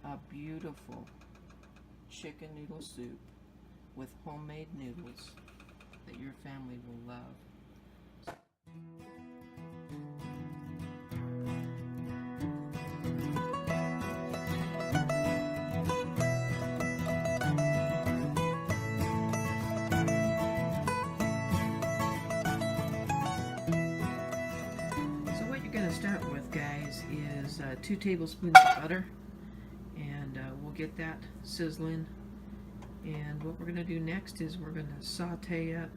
a beautiful chicken noodle soup with homemade noodles that your family will love. So what you're going to start with, guys, is 2 tablespoons of butter, and we'll get that sizzling. And what we're going to do next is we're going to saute up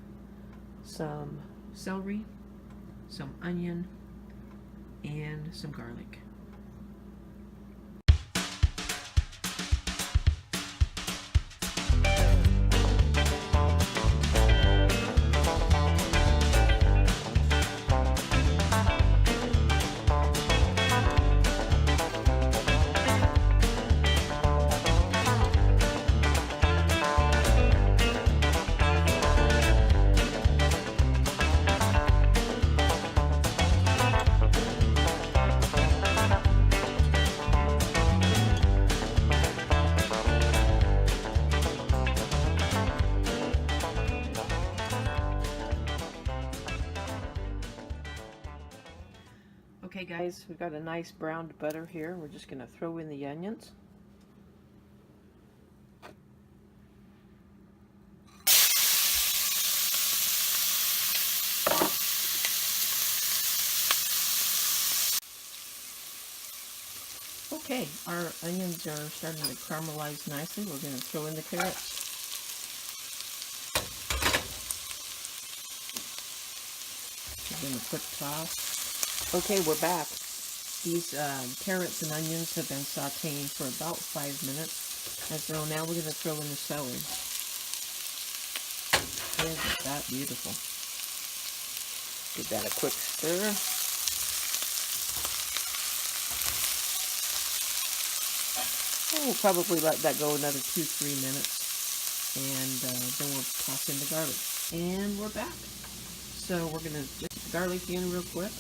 some celery, some onion, and some garlic. Okay guys, we've got a nice browned butter here. We're just going to throw in the onions. Okay, our onions are starting to caramelize nicely. We're going to throw in the carrots. Give them a quick toss. Okay, we're back. These carrots and onions have been sauteing for about 5 minutes. And so now we're going to throw in the celery. Isn't that beautiful? Give that a quick stir. And we'll probably let that go another 2-3 minutes. And then we'll toss in the garlic. And we're back. So we're going to mix the garlic in real quick.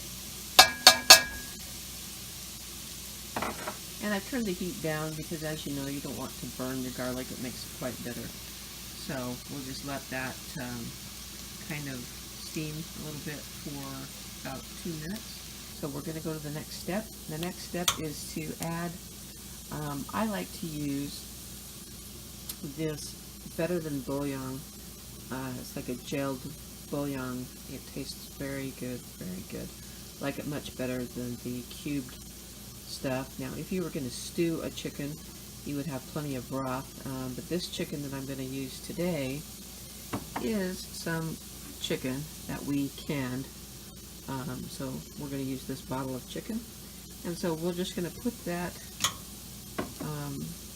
And I've turned the heat down because, as you know, you don't want to burn your garlic. It makes it quite bitter. So we'll just let that kind of steam a little bit for about 2 minutes. So we're going to go to the next step. The next step is to add, I like to use this Better Than Bouillon. It's like a gelled bouillon. It tastes very good, very good. Like it much better than the cubed stuff. Now, if you were going to stew a chicken, you would have plenty of broth, but this chicken that I'm going to use today is some chicken that we canned. So we're going to use this bottle of chicken, and so we're just going to put that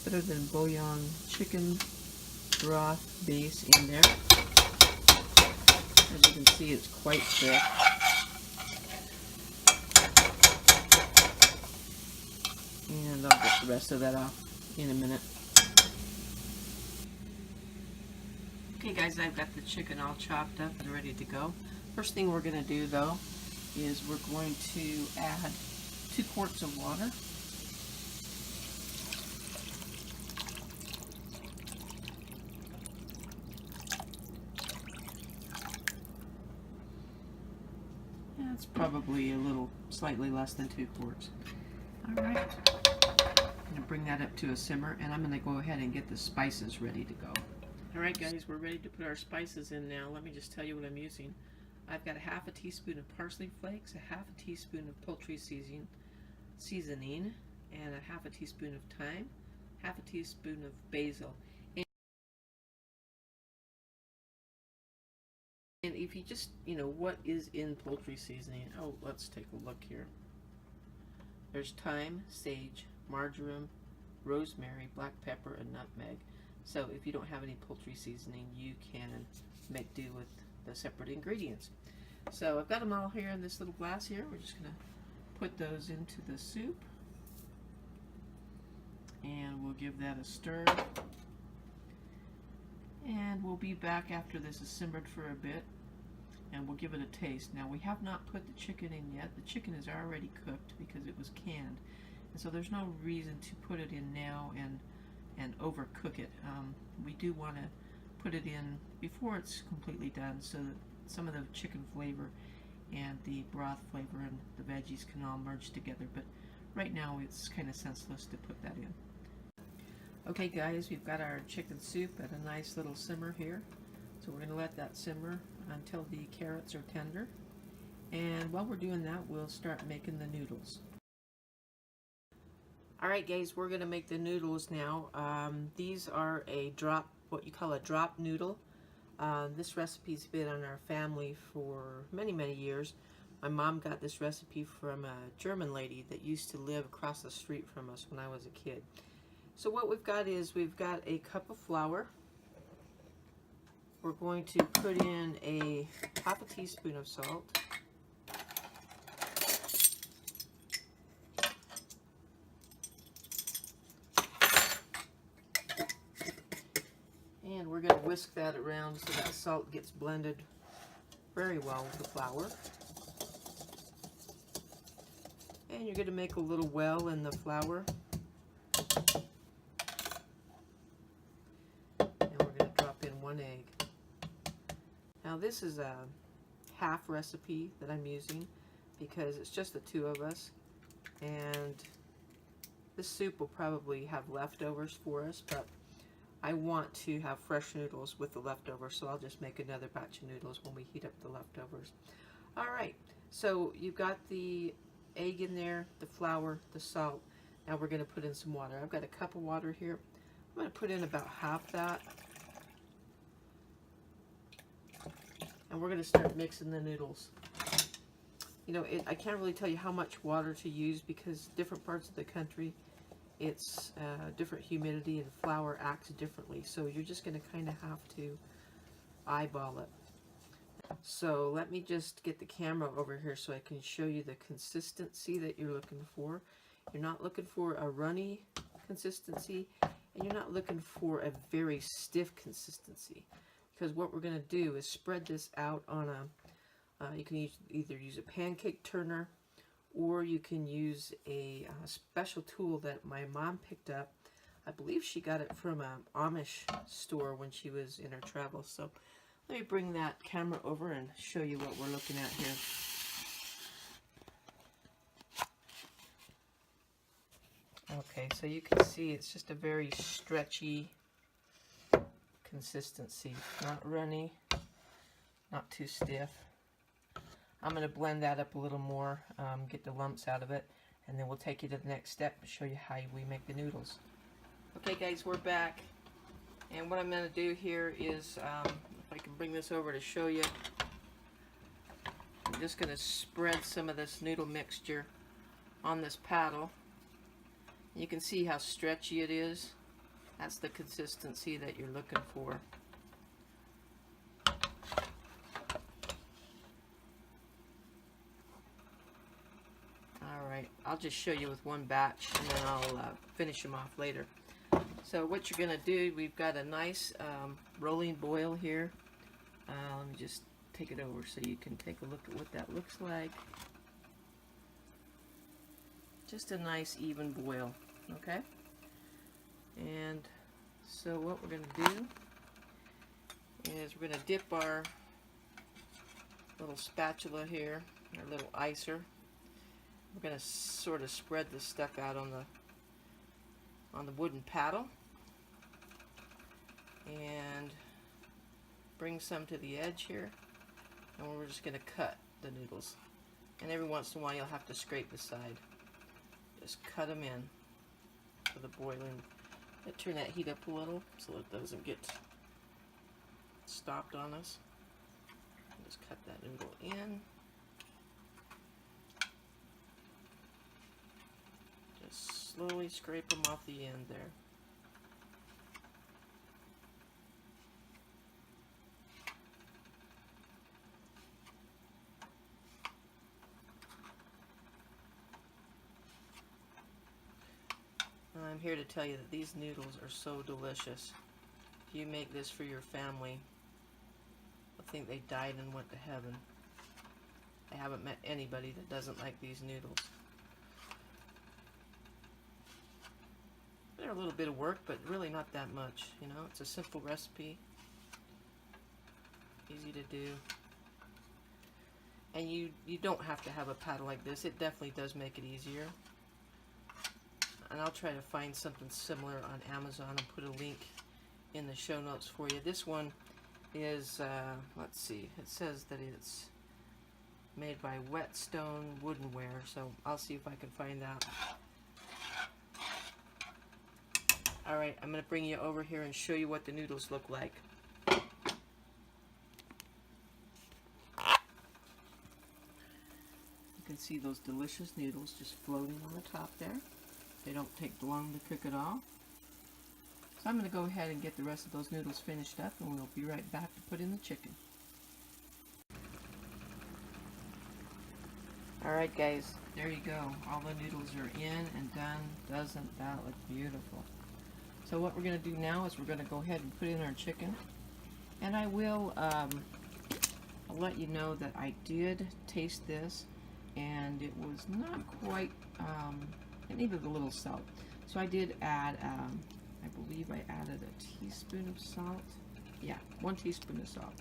Better Than Bouillon chicken broth base in there. As you can see, it's quite thick. And I'll get the rest of that off in a minute. Okay guys, I've got the chicken all chopped up and ready to go. First thing we're going to do though is we're going to add 2 quarts of water. That's probably a little slightly less than 2 quarts. Alright, I'm going to bring that up to a simmer, and I'm going to go ahead and get the spices ready to go. Alright guys, we're ready to put our spices in now. Let me just tell you what I'm using. I've got a 1/2 teaspoon of parsley flakes, a 1/2 teaspoon of poultry seasoning, and a 1/2 teaspoon of thyme, 1/2 teaspoon of basil. And if you just, what is in poultry seasoning? Oh, let's take a look here. There's thyme, sage, marjoram, rosemary, black pepper, and nutmeg. So if you don't have any poultry seasoning, you can make do with the separate ingredients. So I've got them all here in this little glass here. We're just going to put those into the soup. And we'll give that a stir. And we'll be back after this is simmered for a bit. And we'll give it a taste. Now we have not put the chicken in yet. The chicken is already cooked because it was canned. And so there's no reason to put it in now and overcook it. We do want to put it in before it's completely done so that some of the chicken flavor and the broth flavor and the veggies can all merge together, but right now it's kind of senseless to put that in. Okay guys, we've got our chicken soup at a nice little simmer here, so we're going to let that simmer until the carrots are tender, and while we're doing that we'll start making the noodles. Alright guys, we're going to make the noodles now. These are a drop, what you call a drop noodle. This recipe's been in our family for many years. My mom got this recipe from a German lady that used to live across the street from us when I was a kid. So what we've got is we've got a cup of flour. We're going to put in a half a teaspoon of salt. And we're going to whisk that around so that salt gets blended very well with the flour. And you're going to make a little well in the flour. And we're going to drop in 1 egg. Now this is a half recipe that I'm using because it's just the two of us. And this soup will probably have leftovers for us, but I want to have fresh noodles with the leftovers, so I'll just make another batch of noodles when we heat up the leftovers. Alright, so you've got the egg in there, the flour, the salt. Now we're going to put in some water. I've got a cup of water here. I'm going to put in about half that. And we're going to start mixing the noodles. You know, I can't really tell you how much water to use because different parts of the country, it's different humidity and flour acts differently. So you're just going to kind of have to eyeball it. So let me just get the camera over here so I can show you the consistency that you're looking for. You're not looking for a runny consistency, and you're not looking for a very stiff consistency. Because what we're going to do is spread this out on a, you can either use a pancake turner, or you can use a special tool that my mom picked up. I believe she got it from an Amish store when she was in her travels. So let me bring that camera over and show you what we're looking at here. Okay, so you can see it's just a very stretchy consistency. Not runny, not too stiff. I'm going to blend that up a little more, get the lumps out of it, and then we'll take you to the next step and show you how we make the noodles. Okay guys, we're back, and what I'm going to do here is, if I can bring this over to show you, I'm just going to spread some of this noodle mixture on this paddle. You can see how stretchy it is. That's the consistency that you're looking for. Alright, I'll just show you with one batch and then I'll finish them off later. So what you're going to do, we've got a nice rolling boil here. Let me just take it over so you can take a look at what that looks like. Just a nice even boil, okay? And so what we're going to do is we're going to dip our little spatula here, our little icer. We're going to sort of spread this stuff out on the wooden paddle and bring some to the edge here, and we're just going to cut the noodles. And every once in a while you'll have to scrape the side. Just cut them in for the boiling. Turn that heat up a little so it doesn't get stopped on us. Just cut that noodle in. Just slowly scrape them off the end there. I'm here to tell you that these noodles are so delicious. If you make this for your family, I think they died and went to heaven. I haven't met anybody that doesn't like these noodles. They're a little bit of work, but really not that much, you know. It's a simple recipe, easy to do. And you don't have to have a paddle like this. It definitely does make it easier. And I'll try to find something similar on Amazon and put a link in the show notes for you. This one is, let's see, it says that it's made by Whetstone Woodenware, so I'll see if I can find that. Alright, I'm going to bring you over here and show you what the noodles look like. You can see those delicious noodles just floating on the top there. They don't take long to cook at all. So I'm going to go ahead and get the rest of those noodles finished up, and we'll be right back to put in the chicken. Alright guys, there you go. All the noodles are in and done. Doesn't that look beautiful? So what we're going to do now is we're going to go ahead and put in our chicken. And I will I'll let you know that I did taste this, and it was not quite, it needed a little salt. So I did add, I believe I added a teaspoon of salt. Yeah, 1 teaspoon of salt.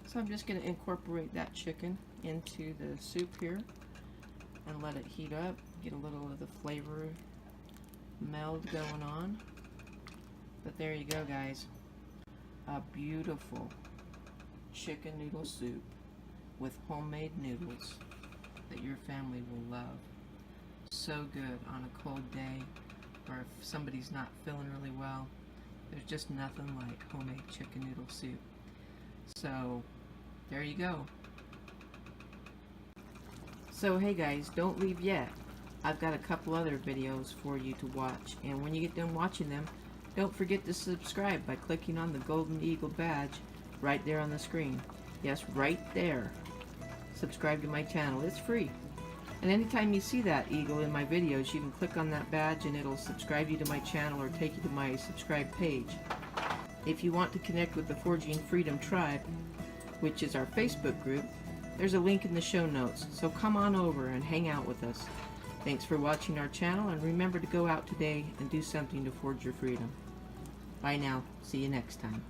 So I'm just going to incorporate that chicken into the soup here and let it heat up, get a little of the flavor meld going on. But there you go, guys. A beautiful chicken noodle soup with homemade noodles that your family will love. So good on a cold day, or if somebody's not feeling really well. There's just nothing like homemade chicken noodle soup. So there you go. So hey guys, don't leave yet. I've got a couple other videos for you to watch, and when you get done watching them, don't forget to subscribe by clicking on the golden eagle badge right there on the screen. Yes, right there. Subscribe to my channel. It's free. And anytime you see that eagle in my videos, you can click on that badge and it'll subscribe you to my channel or take you to my subscribe page. If you want to connect with the Forging Freedom Tribe, which is our Facebook group, there's a link in the show notes. So come on over and hang out with us. Thanks for watching our channel, and remember to go out today and do something to forge your freedom. Bye now. See you next time.